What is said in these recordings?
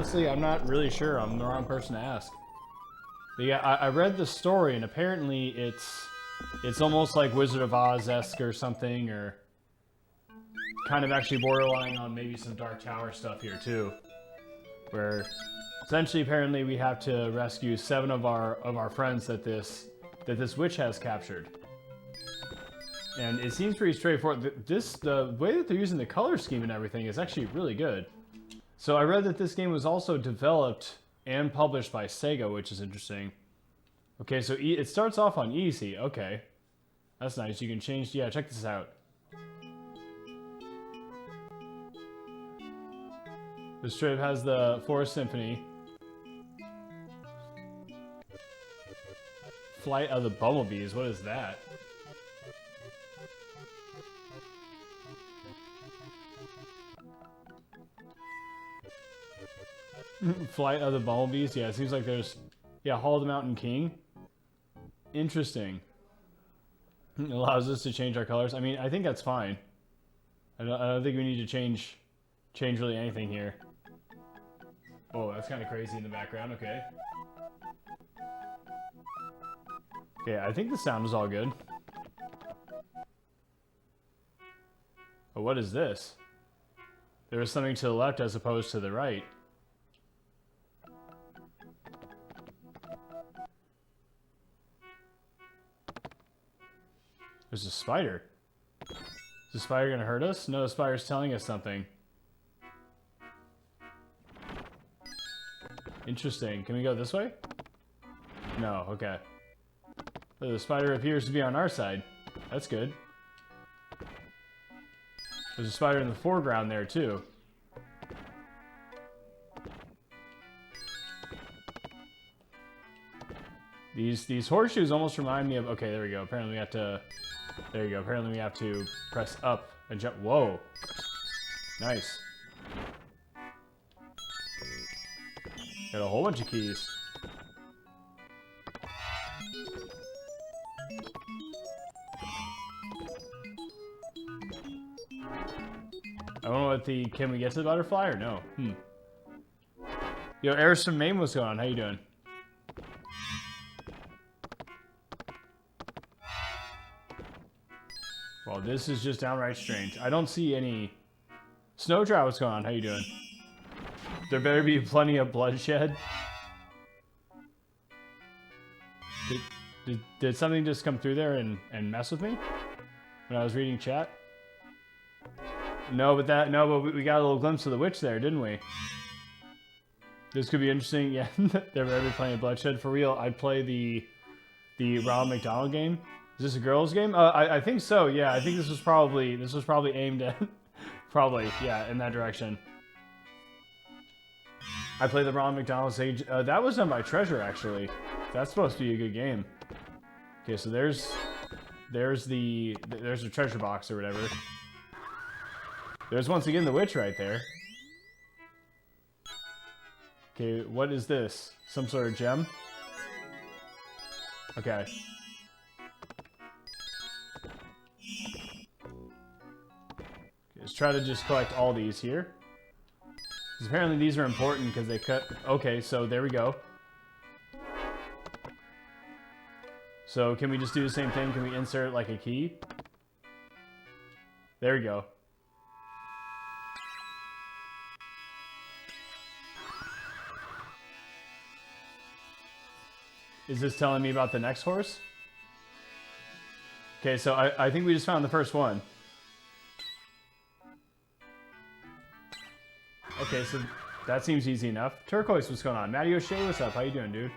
honestly, I'm not really sure. I'm the wrong person to ask. But yeah, I read the story, and apparently it's almost like Wizard of Oz-esque or something, or kind of actually borderline on maybe some Dark Tower stuff here too, where essentially apparently we have to rescue 7 of our friends that this witch has captured. And it seems pretty straightforward. The way that they're using the color scheme and everything is actually really good. So I read that this game was also developed and published by SEGA, which is interesting. Okay, so it starts off on easy. Okay, that's nice. You can change. Yeah, check this out. The strip has the Forest Symphony. Flight of the Bumblebees. What is that? Flight of the Bumblebees. Yeah, it seems like there's... Yeah, Hall of the Mountain King. Interesting. It allows us to change our colors. I mean, I think that's fine. I don't think we need to change really anything here. Oh, that's kind of crazy in the background. Okay. Okay, I think the sound is all good. But what is this? There is something to the left as opposed to the right. There's a spider. Is the spider gonna hurt us? No, the spider's telling us something. Interesting. Can we go this way? No, okay. Oh, the spider appears to be on our side. That's good. There's a spider in the foreground there, too. These horseshoes almost remind me of... Okay, there we go. Apparently we have to... There you go. Apparently we have to press up and jump. Whoa. Nice. Got a whole bunch of keys. I don't know what the... Can we get to the butterfly or no? Yo, Eris from Maine, what's going on? How you doing? Well, this is just downright strange. I don't see any... Snowdrow, what's going on? How you doing? There better be plenty of bloodshed. Did something just come through there and mess with me? When I was reading chat? No, but we got a little glimpse of the witch there, didn't we? This could be interesting. Yeah, there better be plenty of bloodshed. For real, I'd play the Ronald McDonald game. Is this a girls' game? I think so. Yeah, I think this was probably aimed at probably in that direction. I played the Ronald McDonald stage. That was done by Treasure, actually. That's supposed to be a good game. Okay, so there's the treasure box or whatever. There's once again the witch right there. Okay, what is this? Some sort of gem? Okay. Let's try to just collect all these here. Because apparently these are important because they cut... Okay, so there we go. So can we just do the same thing? Can we insert like a key? There we go. Is this telling me about the next horse? Okay, so I think we just found the first one. Okay, so that seems easy enough. Turquoise, what's going on? Matty O'Shea, what's up? How you doing, dude?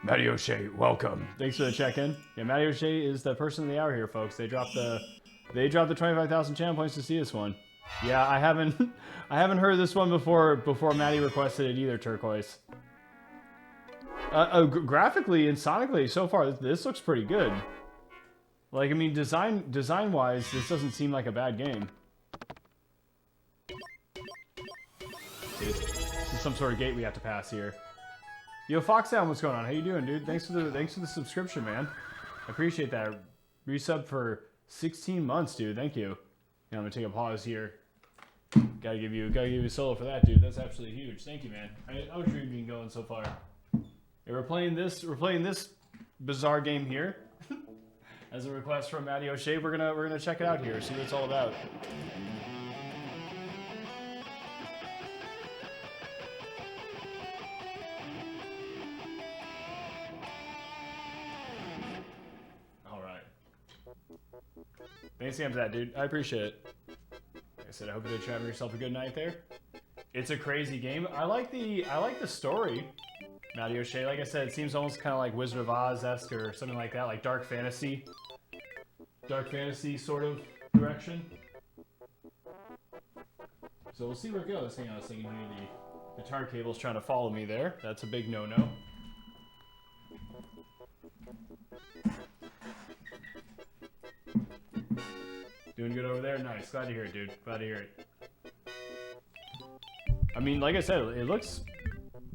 Matty O'Shea, welcome. Thanks for the check-in. Yeah, Matty O'Shea is the person of the hour here, folks. They dropped the 25,000 channel points to see this one. Yeah, I haven't heard this one before Matty requested it either, Turquoise. Graphically and sonically, so far this looks pretty good. Like, I mean, design-wise, this doesn't seem like a bad game. This is some sort of gate we have to pass here. Yo, Foxdown, what's going on? How you doing, dude? Thanks for the subscription, man. I appreciate that. Resub for 16 months, dude. Thank you. Yeah, I'm gonna take a pause here. Gotta give you a solo for that, dude. That's absolutely huge. Thank you, man. I was dreaming going so far. Yeah, we're playing this bizarre game here. As a request from Matty O'Shea, we're gonna check it out here, see what it's all about. All right. Thanks again for that, dude. I appreciate it. Like I said, I hope you're having yourself a good night there. It's a crazy game. I like the story. Matty O'Shea, like I said, it seems almost kind of like Wizard of Oz-esque or something like that, like dark fantasy sort of direction. So we'll see where it goes. Hang on a second here. The guitar cable's trying to follow me there. That's a big no-no. Doing good over there? Nice. Glad to hear it, dude. Glad to hear it. I mean, like I said, it looks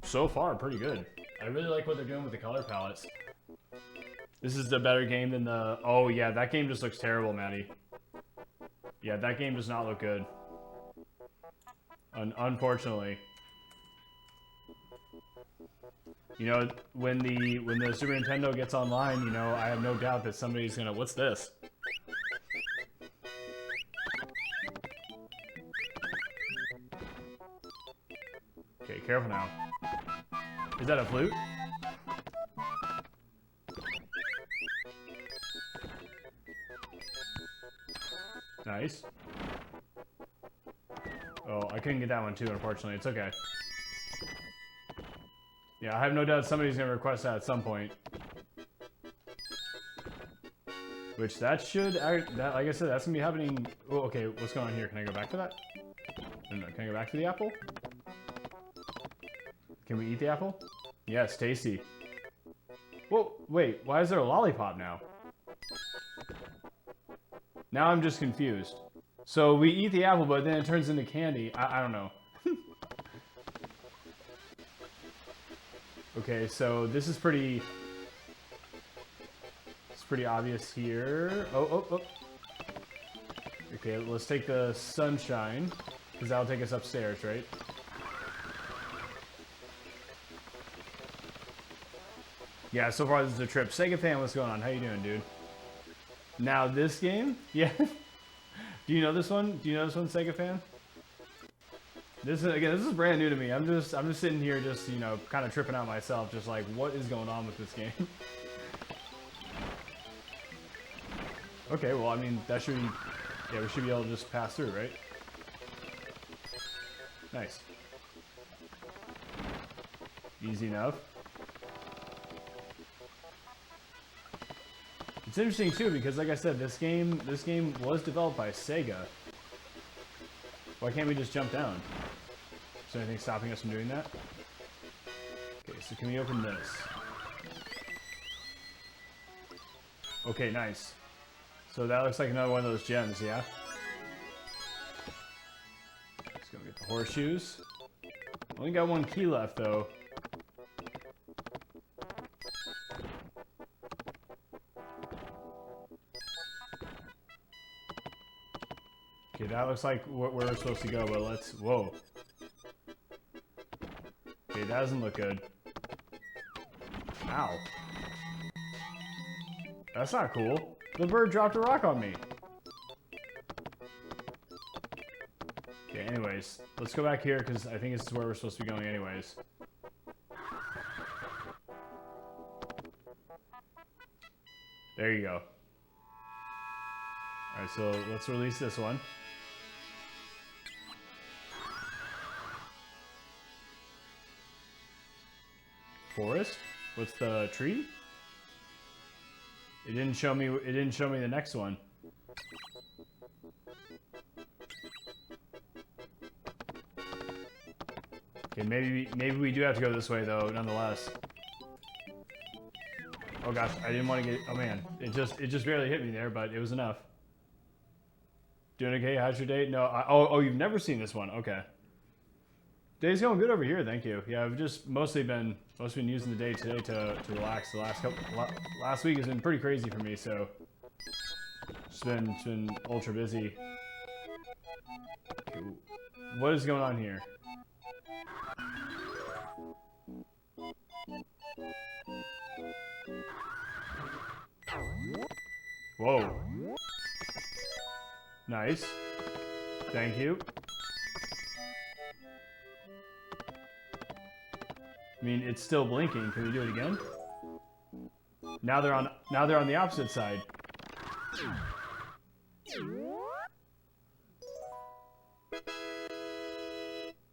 so far pretty good. I really like what they're doing with the color palettes. This is the better game than the... Oh, yeah, that game just looks terrible, Maddie. Yeah, that game does not look good. Unfortunately. You know, when the Super Nintendo gets online, you know, I have no doubt that somebody's gonna... What's this? Okay, careful now. Is that a flute? Nice. Oh, I couldn't get that one too, unfortunately. It's okay. Yeah, I have no doubt somebody's gonna request that at some point. Which that should, like I said, that's gonna be happening. Oh, okay, what's going on here? Can I go back to that? No, can I go back to the apple? Can we eat the apple? Yeah, it's tasty. Whoa, wait, why is there a lollipop now? Now I'm just confused. So we eat the apple, but then it turns into candy. I don't know. Okay, so this is pretty... It's pretty obvious here. Oh. Okay, let's take the sunshine, because that'll take us upstairs, right? Yeah, so far this is a trip. SEGA fan, what's going on? How you doing, dude? Now this game? Yeah. Do you know this one? Do you know this one, SEGA fan? This is brand new to me. I'm just sitting here just, you know, kind of tripping out myself, just like, what is going on with this game? Okay, well, I mean, that should be, yeah, we should be able to just pass through, right? Nice. Easy enough. It's interesting too because, like I said, this game was developed by SEGA. Why can't we just jump down? Is there anything stopping us from doing that? Okay, so can we open this? Okay, nice. So that looks like another one of those gems, yeah? Let's go get the horseshoes. Only got one key left though. Okay, that looks like where we're supposed to go, but let's... Whoa. Okay, that doesn't look good. Ow. That's not cool. The bird dropped a rock on me. Okay, anyways. Let's go back here, because I think this is where we're supposed to be going anyways. There you go. Alright, so let's release this one. Forest? What's the tree? It didn't show me the next one. Okay, maybe we do have to go this way though, nonetheless. Oh gosh, I didn't want to get, oh man, it just barely hit me there, but it was enough. Doing okay? How's your day? No, oh, you've never seen this one. Okay. Day's going good over here, thank you. Yeah, I've just mostly been using the day today to relax. The last week has been pretty crazy for me, so it's been ultra busy. Ooh. what is going on here? Whoa. Nice. Thank you. I mean, it's still blinking. Can we do it again? Now they're on the opposite side.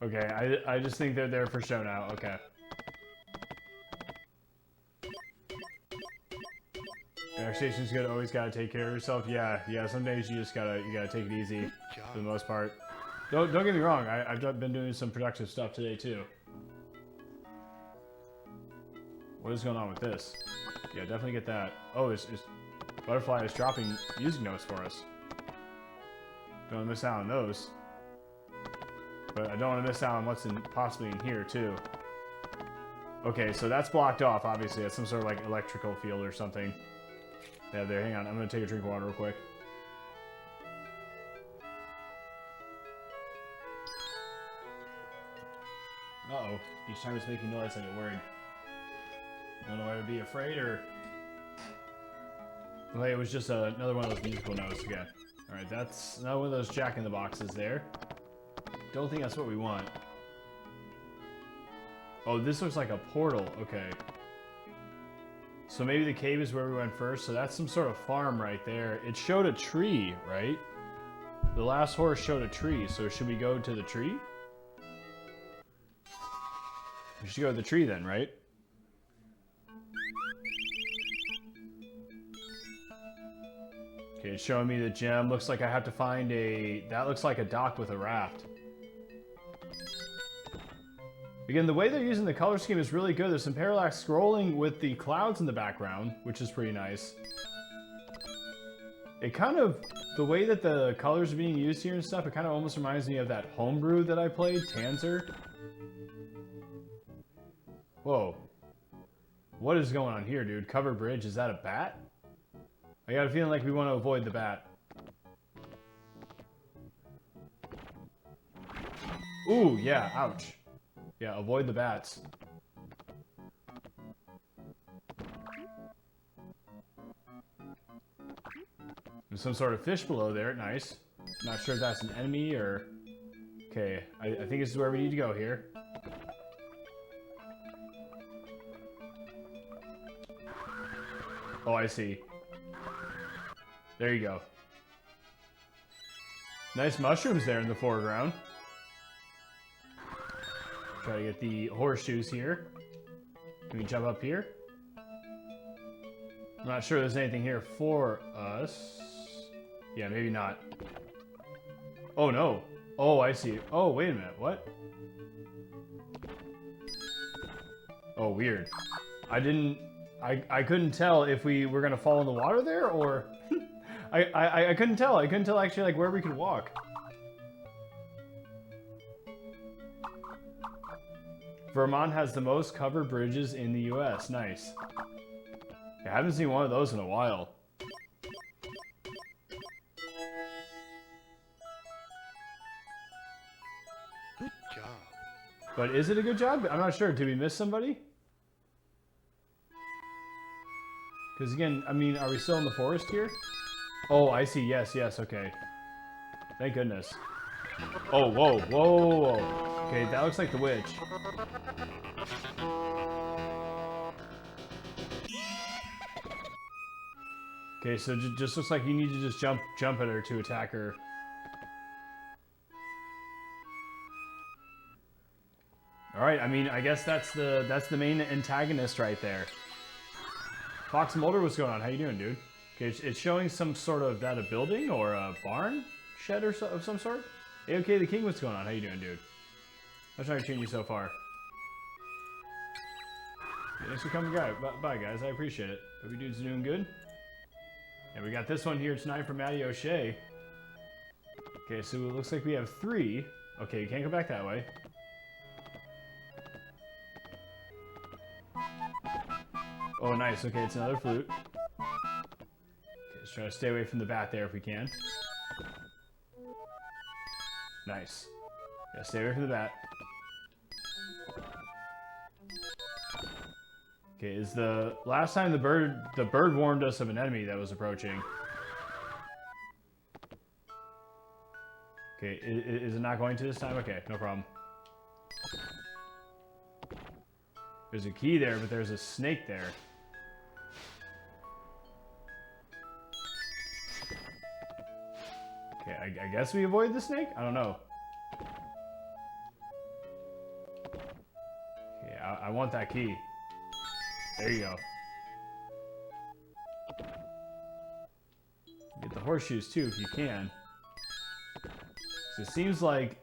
Okay, I just think they're there for show now. Okay. Station's good. Always gotta take care of yourself. Yeah. Some days you gotta take it easy for the most part. Don't get me wrong. I've been doing some productive stuff today too. What is going on with this? Yeah, definitely get that. Oh, it's Butterfly is dropping music notes for us. Don't want to miss out on those. But I don't want to miss out on what's possibly in here too. Okay, so that's blocked off. Obviously, that's some sort of like electrical field or something. Yeah, there. Hang on. I'm gonna take a drink of water real quick. Uh-oh. Each time it's making noise, I get worried. Don't know whether to be afraid or... Well, hey, it was just another one of those musical notes again. Alright, that's another one of those jack-in-the-boxes there. Don't think that's what we want. Oh, this looks like a portal. Okay. So maybe the cave is where we went first. So that's some sort of farm right there. It showed a tree, right? The last horse showed a tree. So should we go to the tree? We should go to the tree then, right? Okay, it's showing me the gem. Looks like I have to find a... That looks like a dock with a raft. Again, the way they're using the color scheme is really good. There's some parallax scrolling with the clouds in the background, which is pretty nice. It kind of... The way that the colors are being used here and stuff, it kind of almost reminds me of that homebrew that I played, Tanzer. Whoa. What is going on here, dude? Cover bridge, is that a bat? I got a feeling like we want to avoid the bat. Ooh, yeah, ouch. Yeah, avoid the bats. There's some sort of fish below there, nice. Not sure if that's an enemy or... Okay, I think this is where we need to go here. Oh, I see. There you go. Nice mushrooms there in the foreground. Try to get the horseshoes here. Can we jump up here? I'm not sure there's anything here for us. Yeah, maybe not. Oh, no. Oh, I see. Oh, wait a minute. What? Oh, weird. I couldn't tell if we were gonna fall in the water there, or... I couldn't tell. I couldn't tell actually like where we could walk. Vermont has the most covered bridges in the US. Nice. I haven't seen one of those in a while. Good job. But is it a good job? I'm not sure. Did we miss somebody? Because again, I mean, are we still in the forest here? Oh, I see. Yes, yes. Okay. Thank goodness. Oh, whoa, whoa, whoa. Okay, that looks like the witch. Okay, so just looks like you need to just jump at her to attack her. All right, I mean, I guess that's the main antagonist right there. Fox Mulder, what's going on? How you doing, dude? Okay, it's showing some sort of a building or a barn shed or of some sort. Hey, okay, the King, what's going on? How you doing, dude? How's trying to tune you so far? Yeah, thanks for coming, guys. Bye, guys. I appreciate it. Hope you dudes are doing good. And we got this one here tonight from Maddie O'Shea. Okay, so it looks like we have 3. Okay, you can't go back that way. Oh, nice. Okay, it's another flute. Okay, let's try to stay away from the bat there if we can. Nice. Yeah, stay away from the bat. Okay, is the last time the bird warned us of an enemy that was approaching. Okay, is it not going to this time? Okay, no problem. There's a key there, but there's a snake there. Okay, I guess we avoid the snake? I don't know. Okay, I want that key. There you go. Get the horseshoes too if you can. So it seems like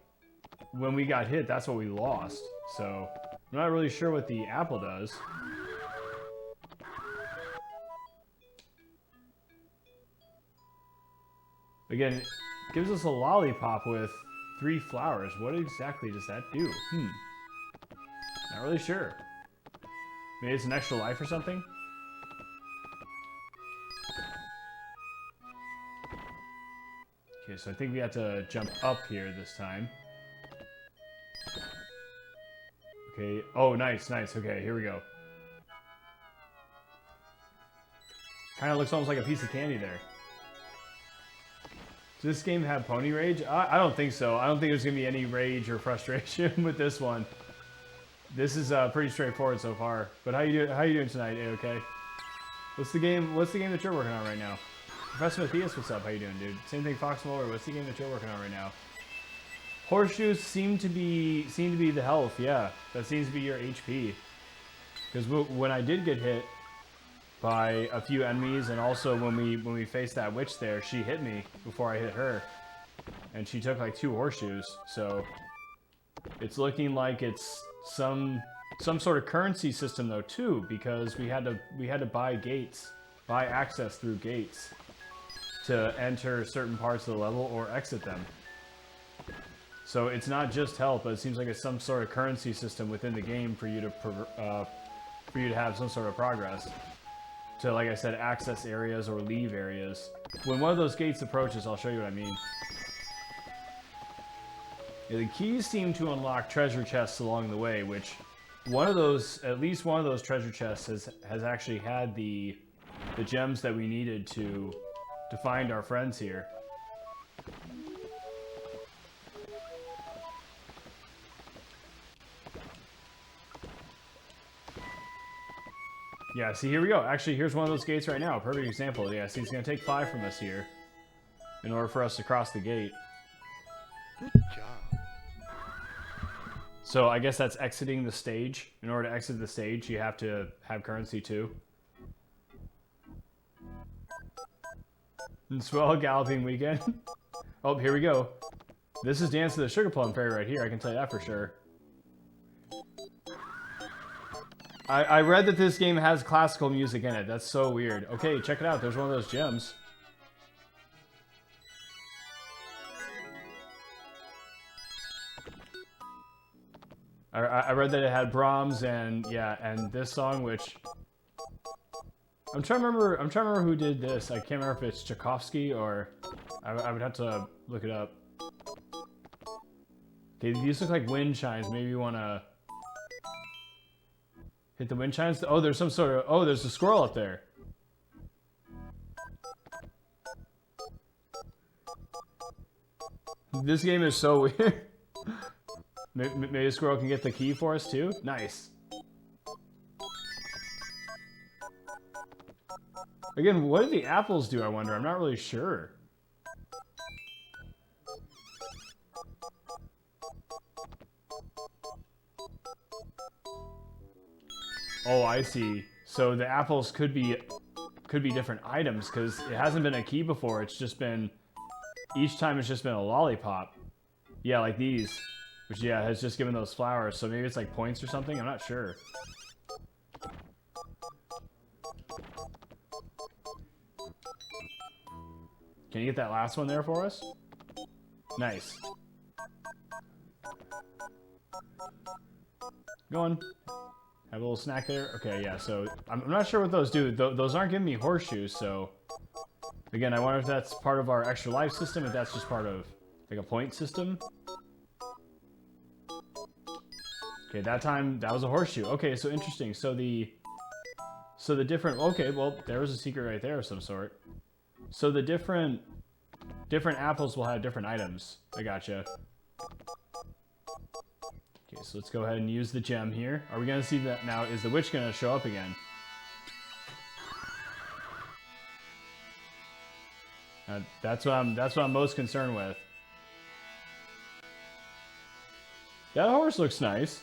when we got hit, that's what we lost. So I'm not really sure what the apple does. Again, it gives us a lollipop with 3 flowers. What exactly does that do? Not really sure. Maybe it's an extra life or something? Okay, so I think we have to jump up here this time. Okay, oh, nice, nice. Okay, here we go. Kind of looks almost like a piece of candy there. Does this game have pony rage? I don't think so. I don't think there's going to be any rage or frustration with this one. This is pretty straightforward so far. But how you doing tonight, A-OK? What's the game that you're working on right now? Professor Matthias, what's up? How you doing, dude? Same thing, Fox Molar. What's the game that you're working on right now? Horseshoes seem to be the health, yeah. That seems to be your HP. Because when I did get hit by a few enemies, and also when we faced that witch there, she hit me before I hit her. And she took like 2 horseshoes, so it's looking like it's some sort of currency system though too, because we had to buy access through gates to enter certain parts of the level or exit them. So it's not just health, but it seems like it's some sort of currency system within the game for you to have some sort of progress. To, like I said, access areas or leave areas. When one of those gates approaches, I'll show you what I mean. Yeah, the keys seem to unlock treasure chests along the way, which at least one of those treasure chests has actually had the gems that we needed to find our friends here. Yeah, see, here we go. Actually, here's one of those gates right now. Perfect example. Yeah, see, it's going to take 5 from us here in order for us to cross the gate. Good job. So I guess that's exiting the stage. In order to exit the stage, you have to have currency too. And swell galloping weekend. Oh, here we go. This is Dance of the Sugar Plum Fairy right here. I can tell you that for sure. I read that this game has classical music in it. That's so weird. Okay, check it out. There's one of those gems. I read that it had Brahms and yeah, and this song, which I'm trying to remember who did this. I can't remember if it's Tchaikovsky or I would have to look it up. Okay, these look like wind chimes. Maybe you want to hit the wind chimes. Oh, there's some sort of... Oh, there's a squirrel up there. This game is so weird. Maybe a squirrel can get the key for us too? Nice. Again, what do the apples do, I wonder? I'm not really sure. Oh, I see. So the apples could be different items, because it hasn't been a key before. It's just been... Each time it's just been a lollipop. Yeah, like these. Which, yeah, has just given those flowers. So maybe it's like points or something? I'm not sure. Can you get that last one there for us? Nice. Go on. Have a little snack there. Okay, yeah, so I'm not sure what those do. Those aren't giving me horseshoes, so... Again, I wonder if that's part of our extra life system, if that's just part of, like, a point system. Okay, that time, that was a horseshoe. Okay, so interesting. So the different, okay, well, there was a secret right there of some sort. So the different apples will have different items. I gotcha. Okay, so let's go ahead and use the gem here. Are we gonna see that now? Is the witch gonna show up again? That's what I'm most concerned with. That horse looks nice.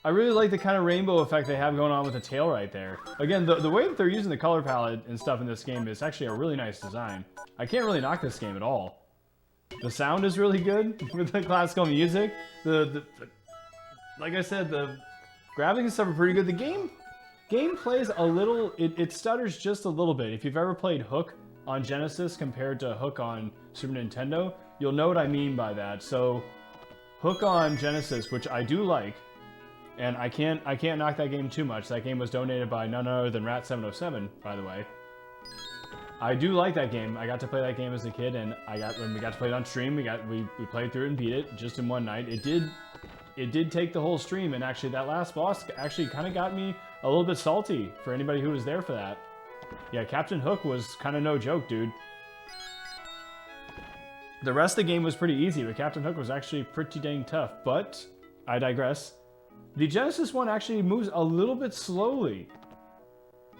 I really like the kind of rainbow effect they have going on with the tail right there. Again, the way that they're using the color palette and stuff in this game is actually a really nice design. I can't really knock this game at all. The sound is really good with the classical music. Like I said, the graphics and stuff are pretty good. The game plays a little, it stutters just a little bit. If you've ever played Hook on Genesis compared to Hook on Super Nintendo, you'll know what I mean by that. So, Hook on Genesis, which I do like, and I can't knock that game too much. That game was donated by none other than Rat707, by the way. I do like that game. I got to play that game as a kid, and when we got to play it on stream, we played through it and beat it just in one night. It did take the whole stream, and actually that last boss actually kind of got me a little bit salty for anybody who was there for that. Yeah, Captain Hook was kind of no joke, dude. The rest of the game was pretty easy, but Captain Hook was actually pretty dang tough. But, I digress. The Genesis one actually moves a little bit slowly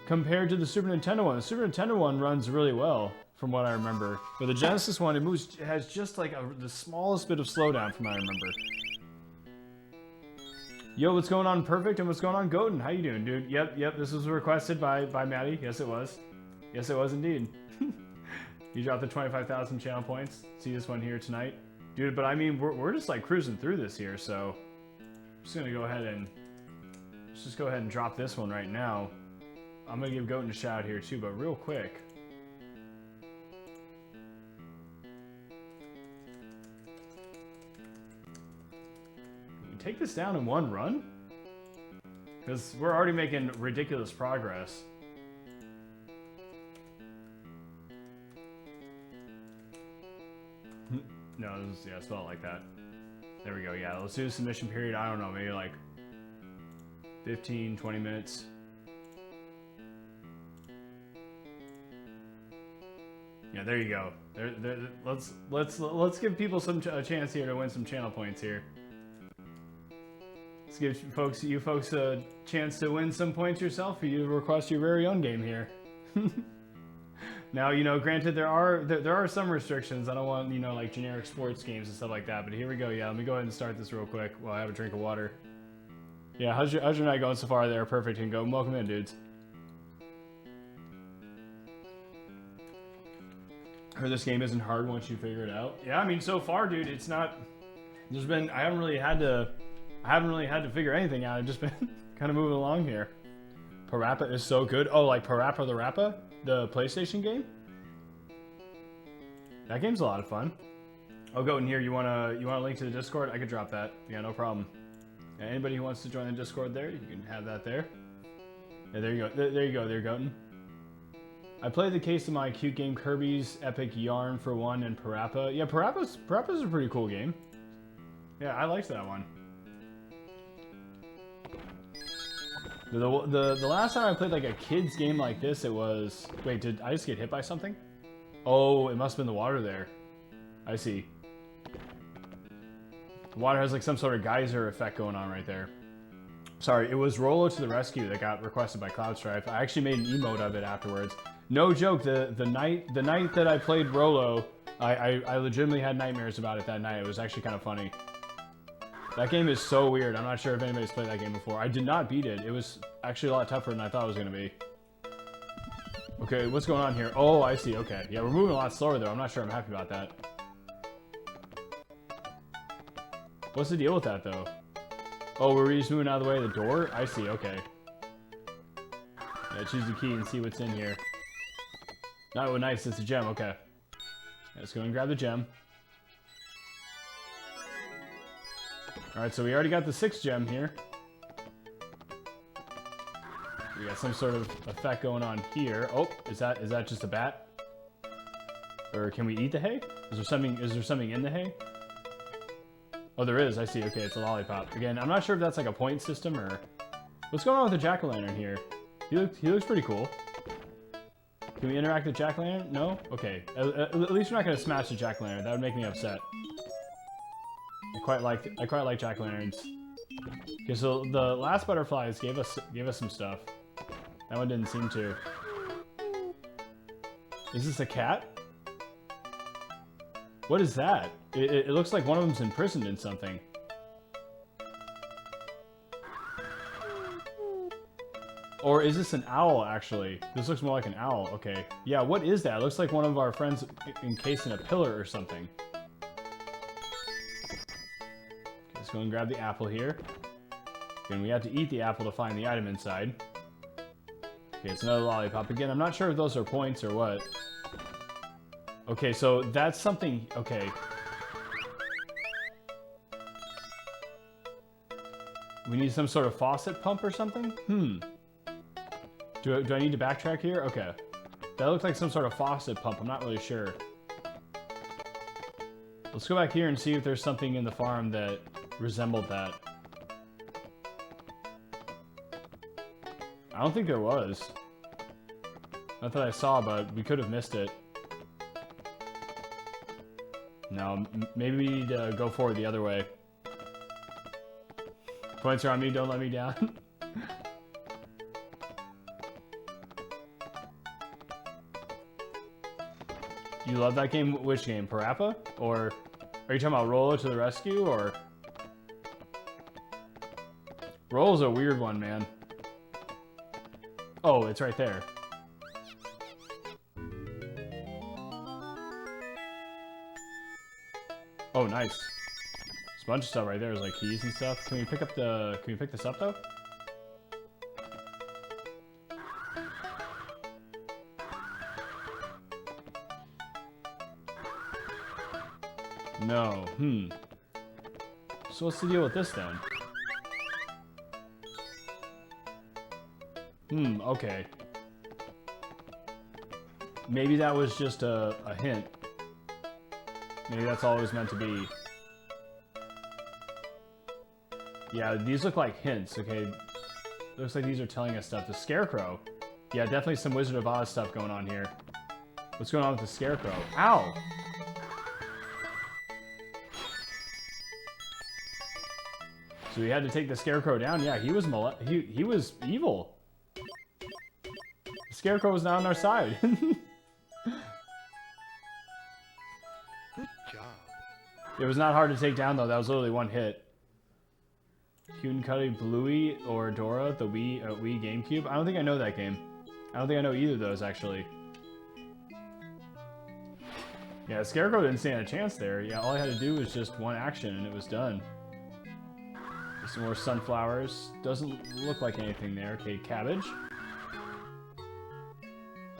compared to the Super Nintendo one. The Super Nintendo one runs really well, from what I remember. But the Genesis one, it has just like the smallest bit of slowdown from what I remember. Yo, what's going on, Perfect? And what's going on, Goten? How you doing, dude? Yep, this was requested by Maddie. Yes, it was. Yes, it was indeed. You dropped the 25,000 channel points. See this one here tonight. Dude, but I mean, we're just like cruising through this here, so... I'm just gonna go ahead and... Let's just go ahead and drop this one right now. I'm gonna give Goten a shout out here too, but real quick. Take this down in one run? Because we're already making ridiculous progress. No, yeah, it's not like that. There we go, yeah, let's do the submission period, I don't know, maybe like 15, 20 minutes. Yeah, there you go. Let's give people a chance here to win some channel points here. Let's give you folks a chance to win some points yourself for you to request your very own game here. Now, you know, granted there are some restrictions. I don't want, you know, like generic sports games and stuff like that. But here we go. Yeah, let me go ahead and start this real quick while I have a drink of water. Yeah, how's your night going so far there? Perfect, and go. Welcome in, dudes. Heard this game isn't hard once you figure it out. Yeah, I mean, so far, dude, it's not. I haven't really had to figure anything out. I've just been kind of moving along here. Parappa is so good. Oh, like Parappa the Rappa? The PlayStation game? That game's a lot of fun. Oh, go in here. You want a link to the Discord? I could drop that. Yeah, no problem. Yeah, anybody who wants to join the Discord there, you can have that there. Yeah, there you go. There you go. There, Goten. I played the Case of My Cute Game, Kirby's Epic Yarn for one, and Parappa. Yeah, Parappa's a pretty cool game. Yeah, I liked that one. The last time I played like a kid's game like this, it was... Wait, did I just get hit by something? Oh, it must have been the water there. I see. The water has like some sort of geyser effect going on right there. Sorry, it was Rolo to the Rescue that got requested by Cloudstrife. I actually made an emote of it afterwards. No joke, the night that I played Rolo, I legitimately had nightmares about it that night. It was actually kind of funny. That game is so weird. I'm not sure if anybody's played that game before. I did not beat it. It was actually a lot tougher than I thought it was going to be. Okay, what's going on here? Oh, I see. Okay. Yeah, we're moving a lot slower, though. I'm not sure I'm happy about that. What's the deal with that, though? Oh, we're just moving out of the way of the door? I see. Okay. Yeah, choose the key and see what's in here. Oh, nice. It's a gem. Okay. Let's go and grab the gem. Alright, so we already got the 6th gem here. We got some sort of effect going on here. Oh, is that just a bat? Or can we eat the hay? Is there something in the hay? Oh, there is. I see. Okay, it's a lollipop. Again, I'm not sure if that's like a point system or... What's going on with the jack-o'-lantern here? He looks pretty cool. Can we interact with jack-o'-lantern? No? Okay. At least we're not going to smash the jack-o'-lantern. That would make me upset. I quite like jack-o'-lanterns. Okay, so the last butterflies gave us some stuff. That one didn't seem to. Is this a cat? What is that? It looks like one of them's imprisoned in something. Or is this an owl, actually? This looks more like an owl. Okay. Yeah, what is that? It looks like one of our friends encased in a pillar or something. Okay, let's go and grab the apple here. And we have to eat the apple to find the item inside. Okay, it's another lollipop. Again, I'm not sure if those are points or what. Okay, so that's something... Okay. We need some sort of faucet pump or something? Do I need to backtrack here? Okay. That looks like some sort of faucet pump. I'm not really sure. Let's go back here and see if there's something in the farm that resembled that. I don't think there was. Not that I saw, but we could have missed it. No, maybe we need to go forward the other way. Points are on me, don't let me down. You love that game? Which game? Parappa? Or are you talking about Roller to the Rescue? Or Roll's a weird one, man. Oh, it's right there. Oh, nice. There's a bunch of stuff right there. There's like keys and stuff. Can we pick up the... Can we pick this up though? No. So what's the deal with this then? Okay. Maybe that was just a hint. Maybe that's all it was meant to be. Yeah, these look like hints, okay? Looks like these are telling us stuff. The Scarecrow. Yeah, definitely some Wizard of Oz stuff going on here. What's going on with the Scarecrow? Ow! So we had to take the Scarecrow down. Yeah, he was he was evil. The Scarecrow was not on our side. Good job. It was not hard to take down though. That was literally one hit. Cute and Cuddy, Bluey, or Dora, the Wii GameCube. I don't think I know that game. I don't think I know either of those actually. Yeah, Scarecrow didn't stand a chance there. Yeah, all I had to do was just one action and it was done. Some more sunflowers. Doesn't look like anything there. Okay, cabbage.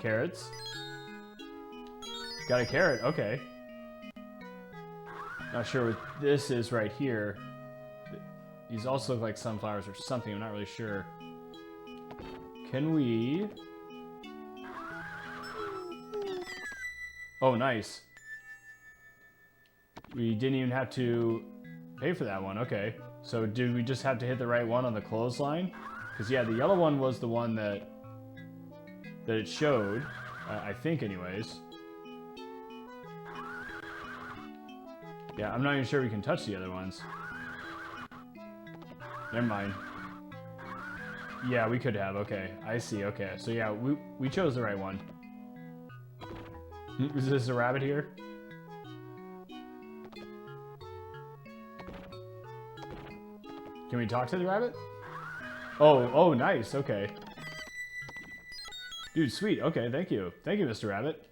Carrots. Got a carrot, okay. Not sure what this is right here. These also look like sunflowers or something, I'm not really sure. Can we... Oh, nice. We didn't even have to pay for that one, okay. So did we just have to hit the right one on the clothesline? Because yeah, the yellow one was the one that it showed, I think anyways. Yeah, I'm not even sure we can touch the other ones. Never mind. Yeah, we could have, okay. I see, okay. So yeah, we chose the right one. Is this a rabbit here? Can we talk to the rabbit? Oh, nice, okay. Dude, sweet, okay, thank you. Thank you, Mr. Rabbit.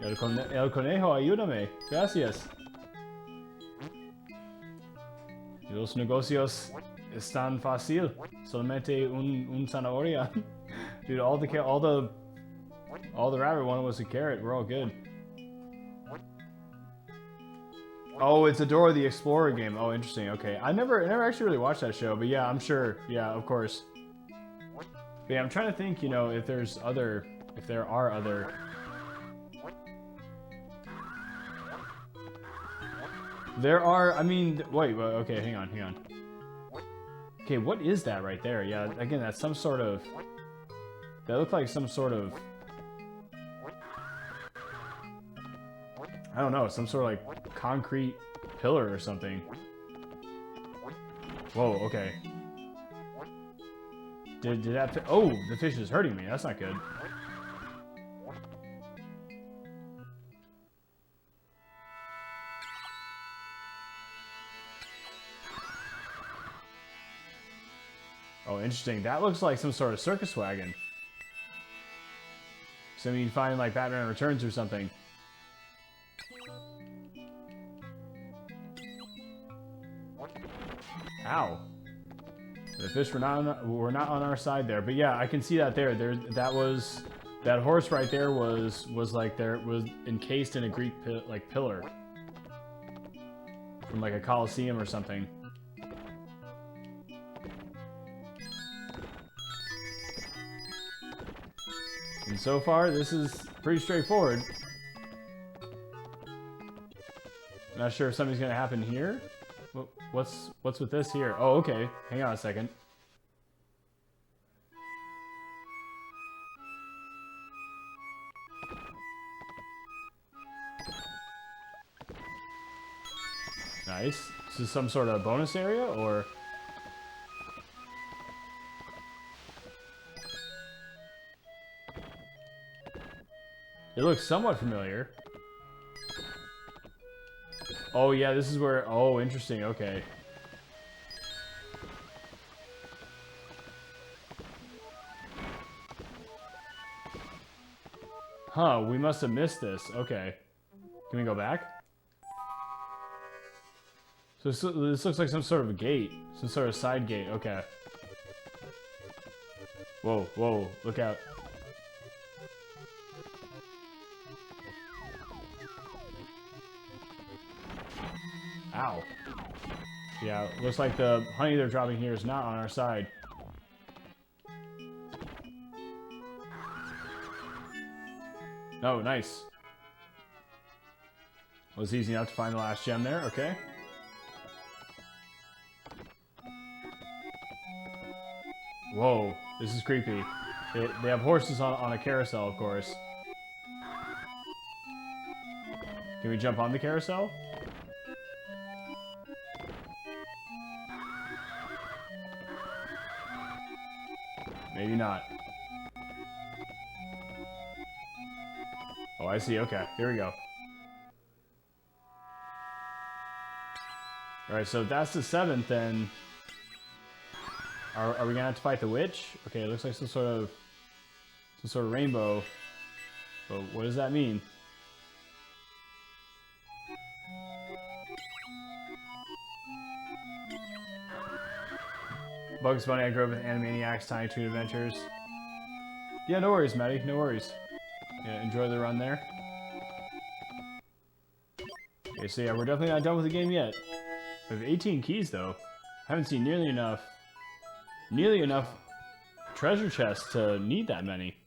El conejo, ayúdame. Gracias. Los negocios están fácil. Solamente un zanahoria. Dude, all the rabbit wanted was a carrot. We're all good. Oh, it's a Dora the Explorer game. Oh, interesting. Okay, I never actually really watched that show, but yeah, I'm sure. Yeah, of course. But yeah, I'm trying to think, you know, if there are other There are, I mean, wait, okay, hang on, hang on. Okay, what is that right there? Yeah, again, that's some sort of, that looked like some sort of, I don't know, some sort of like concrete pillar or something. Whoa, okay. Did that, oh, the fish is hurting me, that's not good. Oh, interesting. That looks like some sort of circus wagon. So you find like Batman Returns or something. Ow. The fish were not on our side there, but yeah, I can see that there. That horse right there was encased in a Greek pillar from like a Colosseum or something. And so far, this is pretty straightforward. Not sure if something's gonna happen here. What's with this here? Oh, okay. Hang on a second. Nice. This is some sort of bonus area, or? It looks somewhat familiar. Oh yeah, this is where, oh, interesting, okay. Huh, we must have missed this, okay. Can we go back? So this looks like some sort of a gate. Some sort of side gate, okay. Whoa, whoa, look out. Ow. Yeah, looks like the honey they're dropping here is not on our side. Oh, nice. Was easy enough to find the last gem there, okay. Whoa, this is creepy. They have horses on a carousel, of course. Can we jump on the carousel? Maybe not. Oh, I see. Okay, here we go. Alright, so if that's the 7th, then... Are we gonna have to fight the witch? Okay, it looks like some sort of rainbow. But what does that mean? Bugs Bunny, I grew up with Animaniacs, Tiny Toon Adventures. Yeah, no worries, Maddie, no worries. Yeah, enjoy the run there. Okay, so yeah, we're definitely not done with the game yet. We have 18 keys, though. Haven't seen nearly enough treasure chests to need that many.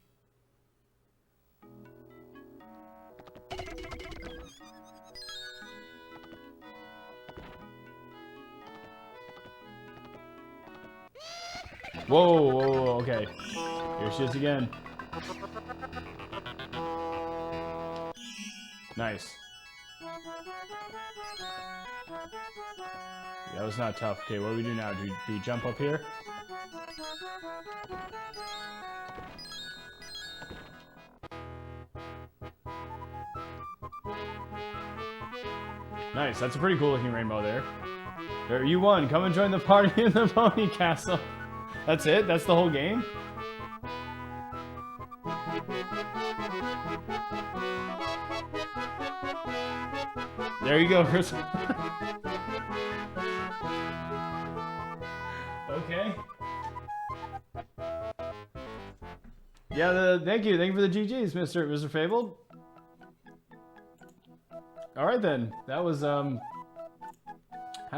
Whoa, whoa, whoa, okay. Here she is again. Nice. That was not tough. Okay, what do we do now? Do we jump up here? Nice, that's a pretty cool looking rainbow there. There, you won. Come and join the party in the pony castle. That's it? That's the whole game? There you go, Chris. Okay. Yeah, thank you for the GGs, Mr. Fabled. All right then, that was had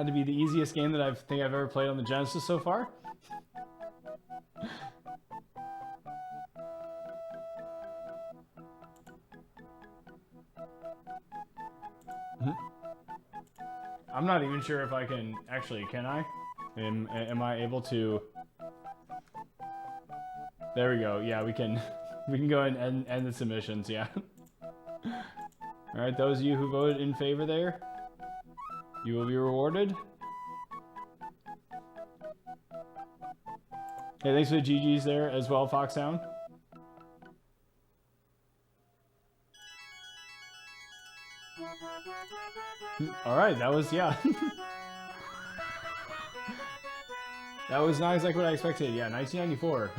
to be the easiest game that I've ever played on the Genesis so far. I'm not even sure if I can... Actually, can I? Am I able to... There we go. Yeah, we can... We can go ahead and end the submissions, yeah. Alright, those of you who voted in favor there, you will be rewarded. Hey, thanks for the GGs there as well, Foxhound. Alright, that was, yeah. That was not exactly what I expected. Yeah, 1994.